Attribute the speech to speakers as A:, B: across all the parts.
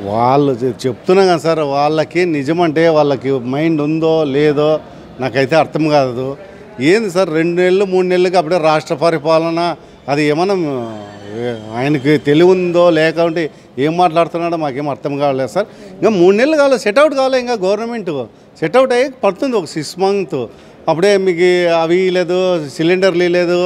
A: వాళ్ళు చెప్తున్నా కదా సార్, వాళ్ళకి నిజమంటే వాళ్ళకి మైండ్ ఉందో లేదో నాకైతే అర్థం కాదు. ఏంది సార్ 2 నెలలు 3 నెలలకి అప్పుడే రాష్ట్ర పరిపాలన, అది ఏమన్నా ఆయనకి తెలివి ఉందో లేకుంటే ఏం మాట్లాడుతున్నాడో మాకేం అర్థం కావలేదు సార్. ఇంకా 3 నెలలు కావాలి, సెట్అవుట్ కావాలి. ఇంకా గవర్నమెంట్ సెట్అవుట్ అయ్యి పడుతుంది ఒక 6 మంత్. అప్పుడే మీకు అవి లేదు, సిలిండర్లు లేదు,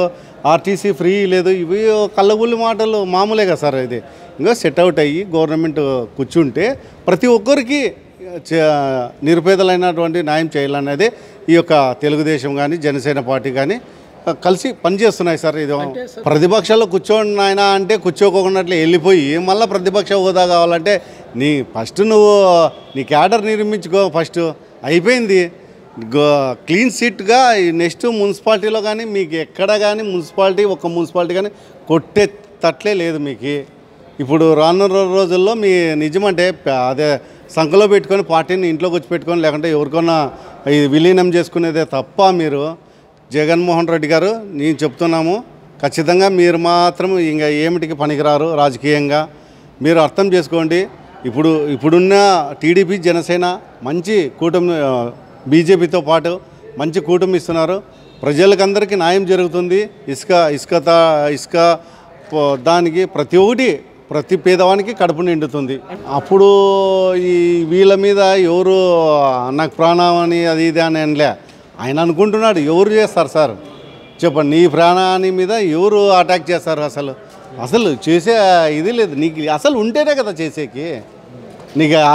A: ఆర్టీసీ ఫ్రీ లేదు. ఇవి కళ్ళబుల్లి మాటలు మామూలే కదా సార్. ఇది ఇంకా సెట్అవుట్ అయ్యి గవర్నమెంట్ కూర్చుంటే ప్రతి ఒక్కరికి నిరుపేదలైనటువంటి న్యాయం చేయాలనేది ఈ యొక్క తెలుగుదేశం కానీ జనసేన పార్టీ కానీ కలిసి పనిచేస్తున్నాయి సార్. ఇది ప్రతిపక్షాల్లో కూర్చోండి ఆయన అంటే కూర్చోకోకున్నట్లు వెళ్ళిపోయి మళ్ళీ ప్రతిపక్ష హోదా కావాలంటే ఫస్ట్ నువ్వు నీ క్యాడర్ నిర్మించుకో. ఫస్ట్ అయిపోయింది క్లీన్ సిట్గా. నెక్స్ట్ మున్సిపాలిటీలో కానీ మీకు ఎక్కడ కానీ ఒక్క మున్సిపాలిటీ కానీ కొట్టే తట్లే లేదు మీకు. ఇప్పుడు రానున్న రోజుల్లో మీ నిజమంటే అదే సంఖలో పెట్టుకొని పార్టీని ఇంట్లోకి వచ్చి పెట్టుకొని లేకుంటే ఎవరికన్నా విలీనం చేసుకునేదే తప్ప మీరు జగన్మోహన్ రెడ్డి గారు నేను చెప్తున్నాము, ఖచ్చితంగా మీరు మాత్రం ఇంకా ఏమిటికి పనికిరారు రాజకీయంగా. మీరు అర్థం చేసుకోండి. ఇప్పుడున్న టీడీపీ జనసేన మంచి కూటమి, బీజేపీతో పాటు మంచి కూటమి ఇస్తున్నారు. ప్రజలకందరికీ న్యాయం జరుగుతుంది. ఇసుక దానికి ప్రతి పేదవానికి కడుపు నిండుతుంది. అప్పుడు ఈ వీళ్ళ మీద ఎవరు నాకు ప్రాణం అని అది ఇది అని అనలే. ఆయన అనుకుంటున్నాడు ఎవరు చేస్తారు సార్ చెప్పండి. నీ ప్రాణాన్ని మీద ఎవరు అటాక్ చేస్తారు? అసలు చేసే ఇది లేదు నీకు. అసలు ఉంటేనే కదా చేసేకి. నీకు ఆ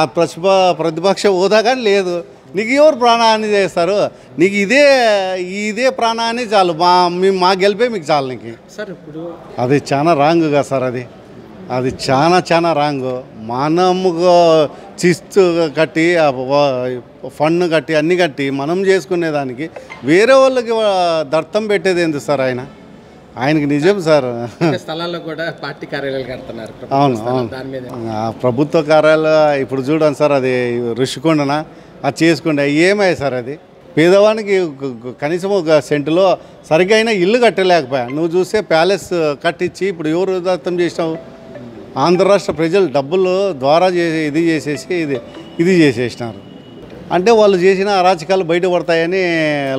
A: ప్రతిపక్ష హోదా కానీ లేదు. నీకు ఎవరు ప్రాణాన్ని చేస్తారు? నీకు ఇదే ప్రాణాన్ని చాలు. మా గెలిపే మీకు చాలు. నీకు
B: సార్ ఇప్పుడు
A: అది చాలా రాంగ్ కదా సార్. అది చాలా రాంగ్. మనముగా చిస్తు కట్టి ఫండ్ కట్టి అన్నీ కట్టి మనం చేసుకునేదానికి వేరే వాళ్ళకి దర్తం పెట్టేది ఎందుకు సార్? ఆయనకి నిజం సార్.
B: స్థలాల్లో కూడా పార్టీ కార్యాలయాలు కడుతున్నారు.
A: అవును ప్రభుత్వ కార్యాలయాలు ఇప్పుడు చూడండి సార్. అది ఋషికొండన అది చేసుకోండి. ఏమయ్యాయి సార్? అది పేదవానికి కనీసం ఒక సెంటులో సరిగ్గా అయినా ఇల్లు కట్టలేకపోయా. నువ్వు చూస్తే ప్యాలెస్ కట్టించి ఇప్పుడు ఎవరు దత్తం చేసినావు? ఆంధ్ర రాష్ట్ర ప్రజలు డబ్బులు ద్వారా చేసేసి ఇది చేసేసినారు. అంటే వాళ్ళు చేసిన అరాచకాలు బయటపడతాయని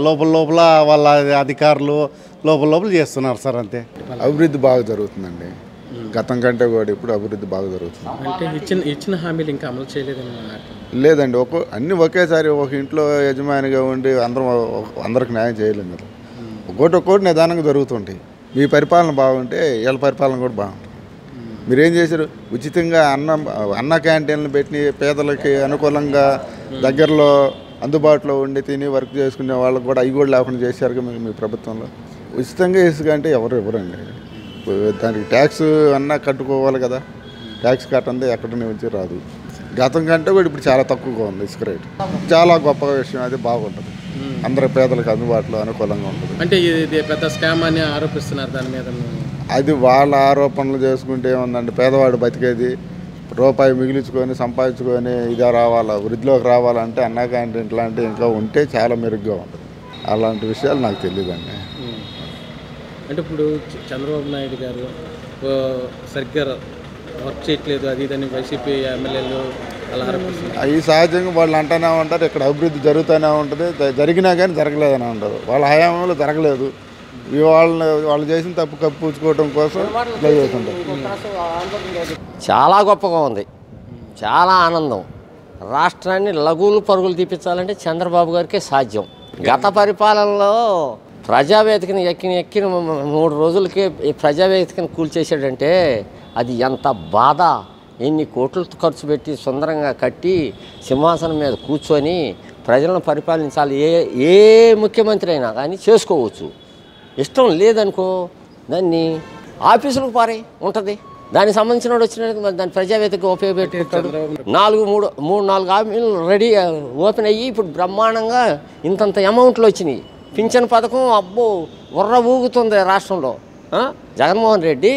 A: లోపల వాళ్ళ అధికారులు లోపల చేస్తున్నారు సార్. అంతే.
C: అభివృద్ధి బాగా జరుగుతుందండి. గతం కంటే కూడా ఇప్పుడు అభివృద్ధి బాగా జరుగుతుంది.
B: అంటే ఇచ్చిన హామీలు ఇంకా అమలు చేయలేదని
C: లేదండి. అన్నీ ఒకేసారి ఒక ఇంట్లో యజమానిగా ఉండి అందరికి న్యాయం చేయలేము కదా. ఒక్కోటి నిదానంగా జరుగుతుంటాయి. మీ పరిపాలన బాగుంటే వీళ్ళ పరిపాలన కూడా బాగుంటుంది. మీరేం చేశారు? ఉచితంగా అన్న క్యాంటీన్లు పెట్టి పేదలకి అనుకూలంగా దగ్గరలో అందుబాటులో ఉండి తిని వర్క్ చేసుకునే వాళ్ళకి కూడా అవి కూడా లేకుండా చేశారు మీ ప్రభుత్వంలో. ఉచితంగా ఇసుక అంటే ఎవరు ఇవ్వరండి. దానికి ట్యాక్స్ అన్నా కట్టుకోవాలి కదా. ట్యాక్స్ కట్టందే ఎక్కడి నుంచి రాదు. గతం కంటే కూడా ఇప్పుడు చాలా తక్కువగా ఉంది ఇసుక రేటు. చాలా గొప్ప విషయం. అది బాగుంటుంది. అందరి పేదలకు అందుబాటులో అనుకూలంగా ఉంటుంది.
B: అంటే ఇది పెద్ద స్కామ్ అని ఆరోపిస్తున్నారు. దాని మీద
C: అది వాళ్ళ ఆరోపణలు చేసుకుంటే ఏముందండి? పేదవాడు బతికేది రూపాయి మిగిలించుకొని సంపాదించుకొని వృద్ధిలోకి రావాలంటే అన్నా క్యాంటీన్ ఇట్లాంటివి ఇంకా ఉంటే చాలా మెరుగ్గా ఉంటుంది. అలాంటి విషయాలు నాకు తెలియదండి.
B: అంటే ఇప్పుడు చంద్రబాబు నాయుడు గారు సరిగ్గా వర్క్ చేయట్లేదు అది ఇదని వైసీపీ ఎమ్మెల్యేలు అలా ఆరోపిస్తున్నారు.
C: అవి సహజంగా వాళ్ళు అంటూనే ఉంటారు. ఇక్కడ అభివృద్ధి జరుగుతూనే ఉంటుంది. జరిగినా కానీ జరగలేదని ఉంటారు. వాళ్ళ హయాంలో జరగలేదు. వాళ్ళు చేసిన తప్పు కప్పించుకోవడం కోసం ఇట్లా చేస్తుంటారు.
D: చాలా గొప్పగా ఉంది. చాలా ఆనందం. రాష్ట్రాన్ని లఘువులు పరుగులు తీపించాలంటే చంద్రబాబు గారికే సాధ్యం. గత పరిపాలనలో ప్రజావేదికను ఎక్కిన 3 రోజులకే ప్రజావేదికను కూల్చేసాడంటే అది ఎంత బాధ. ఎన్ని కోట్లు ఖర్చు పెట్టి సుందరంగా కట్టి సింహాసనం మీద కూర్చొని ప్రజలను పరిపాలించాలి. ఏ ముఖ్యమంత్రి అయినా కానీ చేసుకోవచ్చు. ఇష్టం లేదనుకో దాన్ని ఆఫీసులకు పారే ఉంటుంది. దానికి సంబంధించిన వాడు వచ్చిన దాని ప్రజావేదికగా ఉపయోగపెట్టుకుంటాడు. 4 హామీలు రెడీ ఓపెన్ అయ్యి ఇప్పుడు బ్రహ్మాండంగా ఇంతంత అమౌంట్లు వచ్చినాయి. పింఛన్ పథకం అబ్బో ఉర్ర ఊగుతుంది రాష్ట్రంలో. జగన్మోహన్ రెడ్డి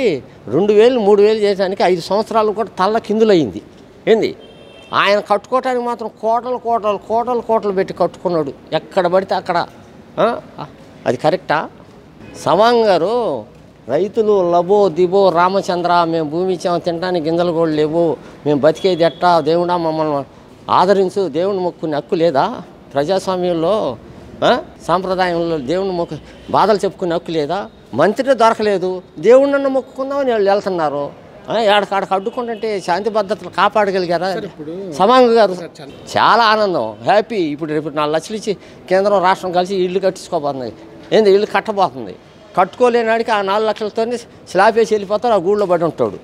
D: 2000 3000 చేయడానికి 5 సంవత్సరాలు కూడా తల్ల కిందులయ్యింది. ఏంది ఆయన కట్టుకోవటానికి మాత్రం కోటలు పెట్టి కట్టుకున్నాడు. ఎక్కడ పడితే అక్కడ. అది కరెక్టా? సవాంగ్ గారు రైతులు లబో దిబో రామచంద్ర మేము భూమి ఇచ్చాము తినడానికి గింజలు కూడా లేవు మేము బతికేది ఎట్టా దేవుడా మమ్మల్ని ఆదరించు దేవుని మొక్కుని హక్కు లేదా ప్రజాస్వామ్యంలో సాంప్రదాయంలో దేవుని మొక్కు బాధలు చెప్పుకునే హక్కు లేదా మంత్రి దొరకలేదు దేవుణ్ణి మొక్కుకుందామని వాళ్ళు వెళ్తున్నారు ఏడకాడకు అడ్డుకుంటుంటే శాంతి భద్రతలు కాపాడగలిగారా సమాంగ్ గారు చాలా ఆనందం హ్యాపీ ఇప్పుడు రేపు 4 లక్షలు ఇచ్చి కేంద్రం రాష్ట్రం కలిసి ఇల్లు కట్టించుకోబోతుంది ఏంది ఇల్లు కట్టబోతుంది కట్టుకోలేనాడికి ఆ 4 లక్షలతో స్లాబ్ వేసి వెళ్ళిపోతారు ఆ గూళ్ళో పడి ఉంటాడు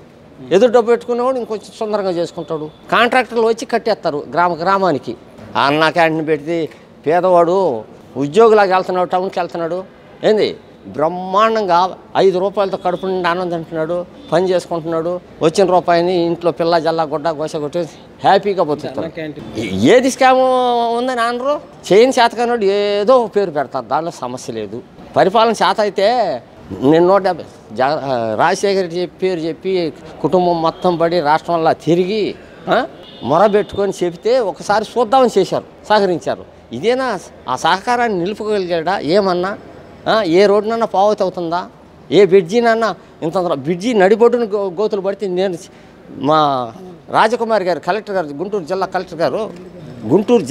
D: ఎదురు డబ్బు పెట్టుకునేవాడు ఇంకొంచెం సుందరంగా చేసుకుంటాడు కాంట్రాక్టర్లు వచ్చి కట్టేస్తారు గ్రామానికి అన్న క్యాంటీన్ పెడితే పేదవాడు ఉద్యోగులాగా వెళ్తున్నాడు టౌన్కి వెళ్తున్నాడు ఏంది బ్రహ్మాండంగా 5 రూపాయలతో కడుపు నుండి ఆనందం తింటున్నాడు పని చేసుకుంటున్నాడు వచ్చిన రూపాయిని ఇంట్లో పిల్ల జల్లా గుడ్డ గోస కొట్టి హ్యాపీగా బతుకుతాడు ఏది స్కామ్ ఉందని అనరు చేయని చేతకానోడు ఏదో పేరు పెడతారు దాంట్లో సమస్య లేదు పరిపాలన చేత అయితే నేను 150 రాజశేఖర్ పేరు చెప్పి కుటుంబం మొత్తం పడి రాష్ట్రంలో తిరిగి మొరబెట్టుకొని చెబితే ఒకసారి చూద్దామని చేశారు సహకరించారు ఇదేనా ఆ సహకారాన్ని నిలుపుకోగలిగాడా ఏమన్నా ఏ రోడ్డునన్నా పావతి అవుతుందా ఏ బ్రిడ్జినన్నా ఇంత బ్రిడ్జి నడిబొడ్డును గోతులు పడితే నేను మా రాజకుమారి గారు కలెక్టర్ గారు గుంటూరు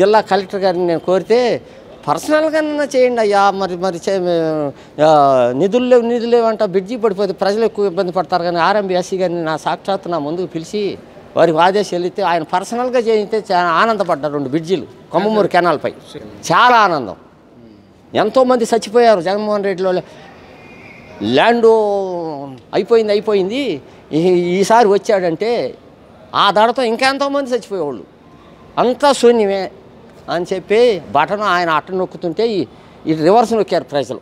D: జిల్లా కలెక్టర్ గారిని నేను కోరితే పర్సనల్గా చేయండి అయ్యా మరి నిధులు లేవంట బ్రిడ్జి పడిపోతే ప్రజలు ఎక్కువ ఇబ్బంది పడతారు కానీ ఆర్ఎంబీఎస్సీ గారిని నా సాక్షాత్తు నా ముందుకు పిలిచి వారికి ఆదేశాలు ఇస్తే ఆయన పర్సనల్గా చేయితే చాలా ఆనందపడ్డారు 2 బ్రిడ్జిలు కొమ్మూరు కెనాల్పై చాలా ఆనందం ఎంతోమంది చచ్చిపోయారు జగన్మోహన్ రెడ్డిలో ల్యాండు అయిపోయింది ఈసారి వచ్చాడంటే ఆ దడతో ఇంకా ఎంతోమంది చచ్చిపోయేవాళ్ళు అంతా శూన్యమే అని చెప్పి బటన్ ఆయన అట్ట నొక్కుతుంటే ఈ రివర్స్ నొక్కారు ప్రజలు